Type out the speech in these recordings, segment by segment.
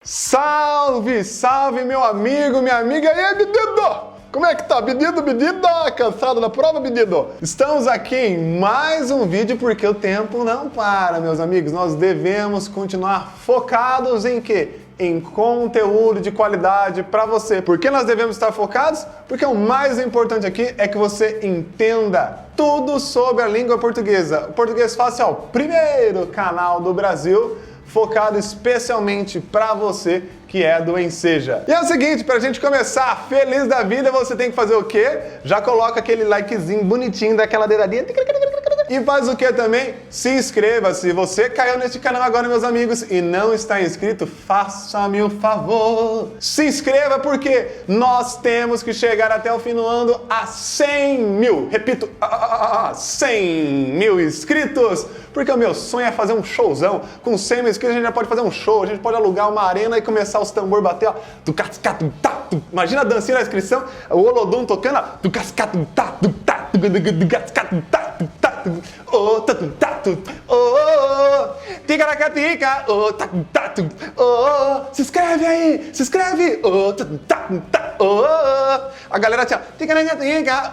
Salve, salve meu amigo, minha amiga. E aí, menino? Como é que tá? Menino? Cansado da prova, menino? Estamos aqui em mais um vídeo porque o tempo não para, meus amigos. Nós devemos continuar focados em quê? Em conteúdo de qualidade para você. Por que nós devemos estar focados? Porque o mais importante aqui é que você entenda tudo sobre a língua portuguesa. O Português Fácil é o primeiro canal do Brasil focado especialmente para você que é do Enseja. E é o seguinte, pra gente começar feliz da vida, você tem que fazer o quê? Já coloca aquele likezinho bonitinho daquela dedadinha. E faz o que também? Se inscreva. Se você caiu neste canal agora, meus amigos, e não está inscrito, faça-me um favor. Se inscreva porque nós temos que chegar até o fim do ano a 100 mil. Repito, 100 mil inscritos. Porque o meu sonho é fazer um showzão. Com 100 mil inscritos a gente já pode fazer um show. A gente pode alugar uma arena e começar os tambor bater, ó. Imagina a dancinha na inscrição, o Olodum tocando, ó. Ticaracatica, se inscreve aí, se inscreve, a galera tinha, ticaracatica,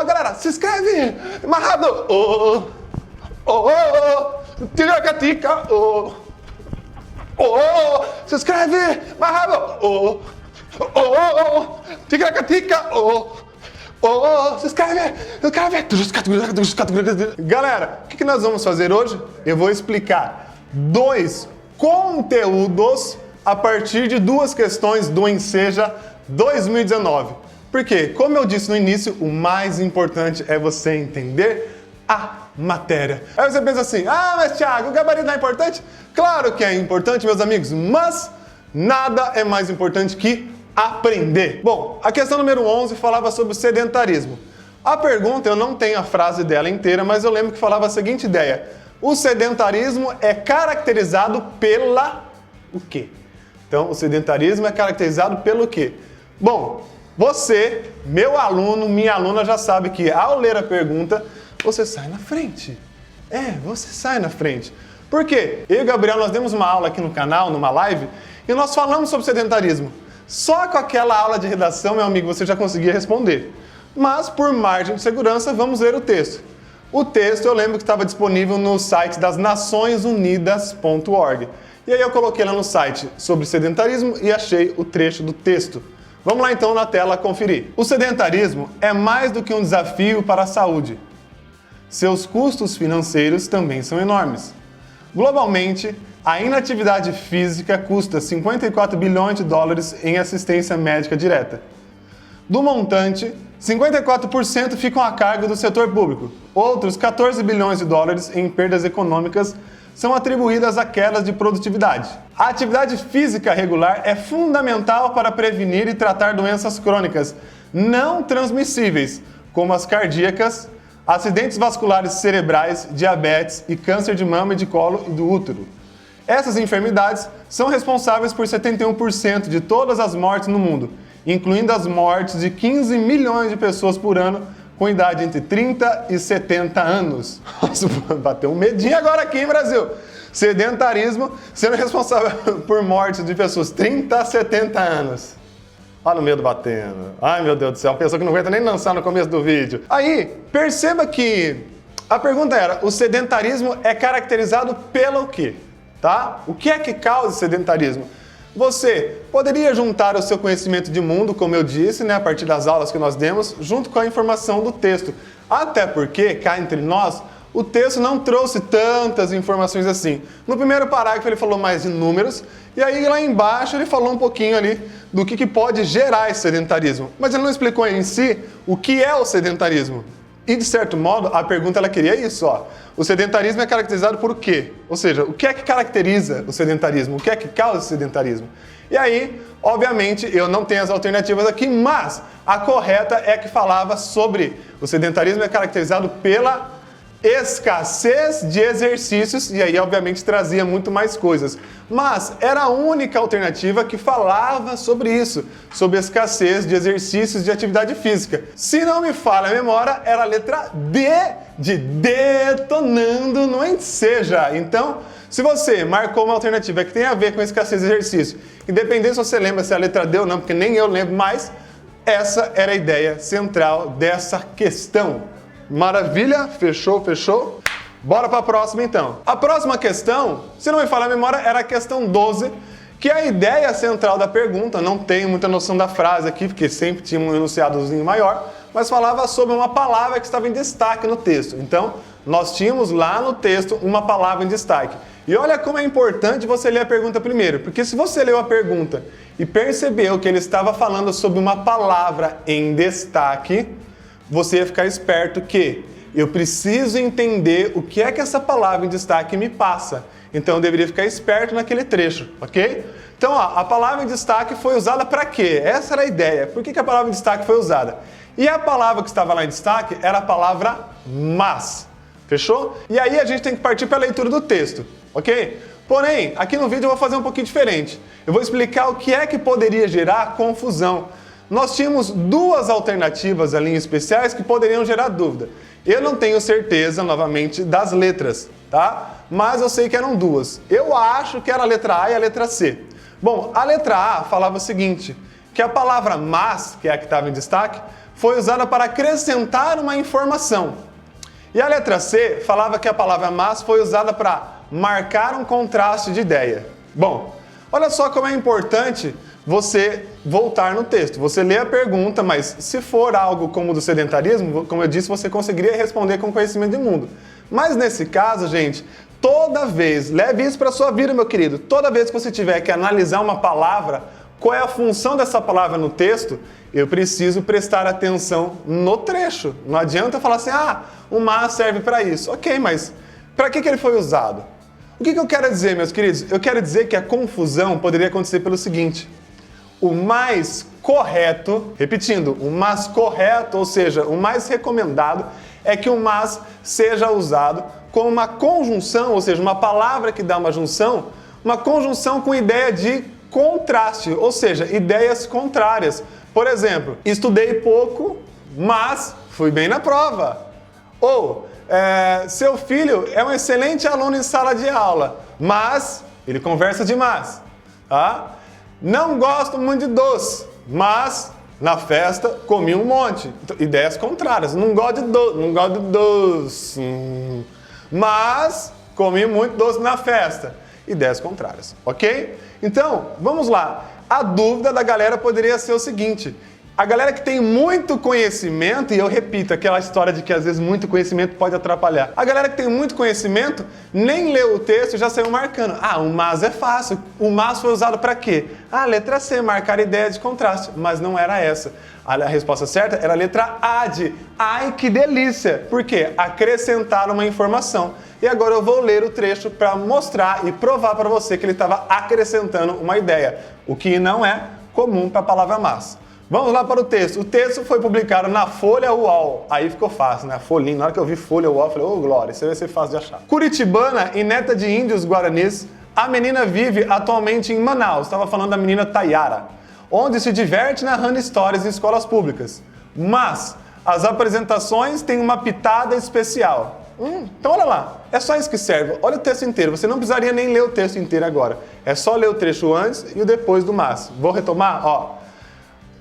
galera, se inscreve, amarrado, ticaracatica, se inscreve, amarrado, ticaracatica, se inscreve! Galera, o que nós vamos fazer hoje? Eu vou explicar 2 conteúdos a partir de 2 questões do Enseja 2019. Porque, como eu disse no início, o mais importante é você entender a matéria. Aí você pensa assim, mas Thiago, o gabarito não é importante? Claro que é importante, meus amigos, mas nada é mais importante que aprender. Bom, a questão número 11 falava sobre o sedentarismo. A pergunta, eu não tenho a frase dela inteira, mas eu lembro que falava a seguinte ideia. O sedentarismo é caracterizado pela o quê? Então, o sedentarismo é caracterizado pelo quê? Bom, você, meu aluno, minha aluna já sabe que ao ler a pergunta, você sai na frente. Você sai na frente. Por quê? Eu e o Gabriel, nós demos uma aula aqui no canal, numa live, e nós falamos sobre sedentarismo. Só com aquela aula de redação, meu amigo, você já conseguia responder. Mas, por margem de segurança, vamos ler o texto. O texto eu lembro que estava disponível no site das naçõesunidas.org. E aí eu coloquei lá no site sobre sedentarismo e achei o trecho do texto. Vamos lá então na tela conferir. O sedentarismo é mais do que um desafio para a saúde. Seus custos financeiros também são enormes. Globalmente, a inatividade física custa 54 bilhões de dólares em assistência médica direta. Do montante, 54% ficam a cargo do setor público. Outros 14 bilhões de dólares em perdas econômicas são atribuídas a quedas de produtividade. A atividade física regular é fundamental para prevenir e tratar doenças crônicas não transmissíveis, como as cardíacas, acidentes vasculares cerebrais, diabetes e câncer de mama e de colo e do útero. Essas enfermidades são responsáveis por 71% de todas as mortes no mundo, incluindo as mortes de 15 milhões de pessoas por ano com idade entre 30 e 70 anos. Nossa, bateu um medinho agora aqui, hein, Brasil? Sedentarismo sendo responsável por mortes de pessoas 30 a 70 anos. Olha o medo batendo. Ai, meu Deus do céu, uma pessoa que não aguenta nem lançar no começo do vídeo. Aí, perceba que a pergunta era, o sedentarismo é caracterizado pelo quê? Tá? O que é que causa sedentarismo? Você poderia juntar o seu conhecimento de mundo, como eu disse, a partir das aulas que nós demos, junto com a informação do texto. Até porque, cá entre nós, o texto não trouxe tantas informações assim. No primeiro parágrafo ele falou mais de números, e aí lá embaixo ele falou um pouquinho ali do que pode gerar esse sedentarismo. Mas ele não explicou em si o que é o sedentarismo. E, de certo modo, a pergunta ela queria isso, ó. O sedentarismo é caracterizado por o quê? Ou seja, o que é que caracteriza o sedentarismo? O que é que causa o sedentarismo? E aí, obviamente, eu não tenho as alternativas aqui, mas a correta é que falava sobre o sedentarismo é caracterizado pela escassez de exercícios, e aí obviamente trazia muito mais coisas. Mas era a única alternativa que falava sobre isso, sobre escassez de exercícios de atividade física. Se não me falha a memória, era a letra D de detonando no Enseja. Então, Se você marcou uma alternativa que tem a ver com escassez de exercício, independente se você lembra se é a letra D ou não, porque nem eu lembro mais, essa era a ideia central dessa questão. Maravilha? Fechou, fechou? Bora para a próxima então. A próxima questão, se não me falha a memória, era a questão 12, que é a ideia central da pergunta. Não tenho muita noção da frase aqui, porque sempre tinha um enunciadozinho maior, mas falava sobre uma palavra que estava em destaque no texto. Então, nós tínhamos lá no texto uma palavra em destaque. E olha como é importante você ler a pergunta primeiro, porque se você leu a pergunta e percebeu que ele estava falando sobre uma palavra em destaque, você ia ficar esperto que eu preciso entender o que é que essa palavra em destaque me passa. Então eu deveria ficar esperto naquele trecho, ok? Então, ó, a palavra em destaque foi usada para quê? Essa era a ideia. Por que a palavra em destaque foi usada? E a palavra que estava lá em destaque era a palavra mas. Fechou? E aí a gente tem que partir para a leitura do texto, ok? Porém, aqui no vídeo eu vou fazer um pouquinho diferente. Eu vou explicar o que é que poderia gerar confusão. Nós tínhamos duas alternativas ali em especiais que poderiam gerar dúvida. Eu não tenho certeza, novamente, das letras, tá? Mas eu sei que eram duas. Eu acho que era a letra A e a letra C. Bom, a letra A falava o seguinte, que a palavra mas, que é a que estava em destaque, foi usada para acrescentar uma informação. E a letra C falava que a palavra mas foi usada para marcar um contraste de ideia. Bom, olha só como é importante você voltar no texto. Você lê a pergunta, mas se for algo como o do sedentarismo, como eu disse, você conseguiria responder com conhecimento de mundo. Mas nesse caso, gente, toda vez, leve isso para a sua vida, meu querido, toda vez que você tiver que analisar uma palavra, qual é a função dessa palavra no texto, eu preciso prestar atenção no trecho. Não adianta falar assim, o mas serve para isso. Ok, mas para que ele foi usado? O que eu quero dizer, meus queridos? Eu quero dizer que a confusão poderia acontecer pelo seguinte. O mais correto, repetindo, o mais correto, ou seja, o mais recomendado, é que o mas seja usado com uma conjunção, ou seja, uma palavra que dá uma conjunção com ideia de contraste, ou seja, ideias contrárias. Por exemplo, estudei pouco, mas fui bem na prova. Ou, seu filho é um excelente aluno em sala de aula, mas ele conversa demais. Tá? Não gosto muito de doce, mas na festa comi um monte. Então, ideias contrárias. Não gosto de doce, mas comi muito doce na festa. Ideias contrárias, ok? Então, vamos lá. A dúvida da galera poderia ser o seguinte. A galera que tem muito conhecimento, e eu repito, aquela história de que às vezes muito conhecimento pode atrapalhar. A galera que tem muito conhecimento nem leu o texto e já saiu marcando. O mas é fácil. O mas foi usado para quê? Letra C, marcar ideia de contraste. Mas não era essa. A resposta certa era a letra A de ai que delícia. Por quê? Acrescentar uma informação. E agora eu vou ler o trecho para mostrar e provar para você que ele estava acrescentando uma ideia. O que não é comum para a palavra mas. Vamos lá para o texto. O texto foi publicado na Folha UOL. Aí ficou fácil, né? A folhinha. Na hora que eu vi Folha UOL, eu falei, glória, isso vai ser fácil de achar. Curitibana e neta de índios guaranis, a menina vive atualmente em Manaus. Estava falando da menina Tayara. Onde se diverte narrando histórias em escolas públicas. Mas as apresentações têm uma pitada especial. Então olha lá, é só isso que serve. Olha o texto inteiro. Você não precisaria nem ler o texto inteiro agora. É só ler o trecho antes e o depois do mas. Vou retomar?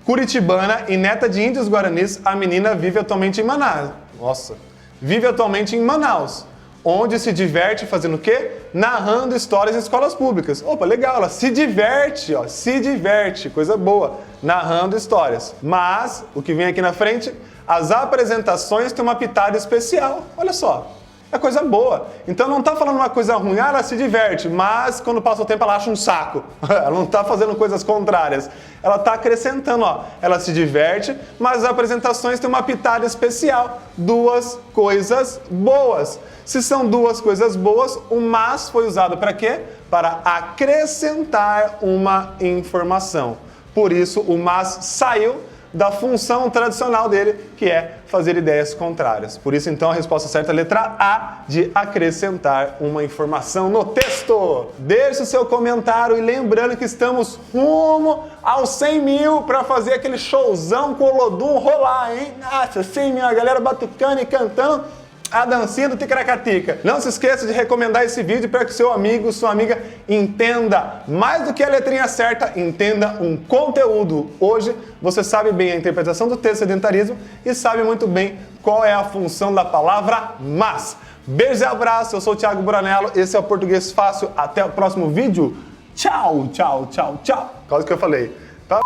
Curitibana e neta de índios guaranis, a menina vive atualmente em Manaus. Vive atualmente em Manaus, onde se diverte fazendo o quê? Narrando histórias em escolas públicas. Legal, ela se diverte, se diverte, coisa boa, narrando histórias. Mas, o que vem aqui na frente, as apresentações têm uma pitada especial. Olha só. É coisa boa. Então não está falando uma coisa ruim, ela se diverte, mas quando passa o tempo ela acha um saco. Ela não está fazendo coisas contrárias. Ela está acrescentando, ela se diverte, mas as apresentações têm uma pitada especial. Duas coisas boas. Se são duas coisas boas, o mas foi usado para quê? Para acrescentar uma informação. Por isso o mas saiu da função tradicional dele, que é fazer ideias contrárias. Por isso, então, a resposta certa é a letra A, de acrescentar uma informação no texto. Deixe o seu comentário e lembrando que estamos rumo aos 100 mil para fazer aquele showzão com o Olodum rolar, hein? Nossa, 100 mil, a galera batucando e cantando. a dancinha do Ticaracatica. Não se esqueça de recomendar esse vídeo para que seu amigo, sua amiga entenda mais do que a letrinha certa, entenda um conteúdo. Hoje você sabe bem a interpretação do texto sedentarismo e sabe muito bem qual é a função da palavra mas. Beijos e abraços, eu sou o Thiago Buranello, esse é o Português Fácil. Até o próximo vídeo. Tchau, tchau, tchau, tchau. Quase que eu falei. Tá?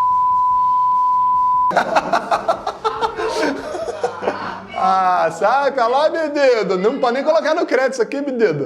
Ah, sai pra lá, meu dedo. Não pode nem colocar no crédito isso aqui, meu dedo.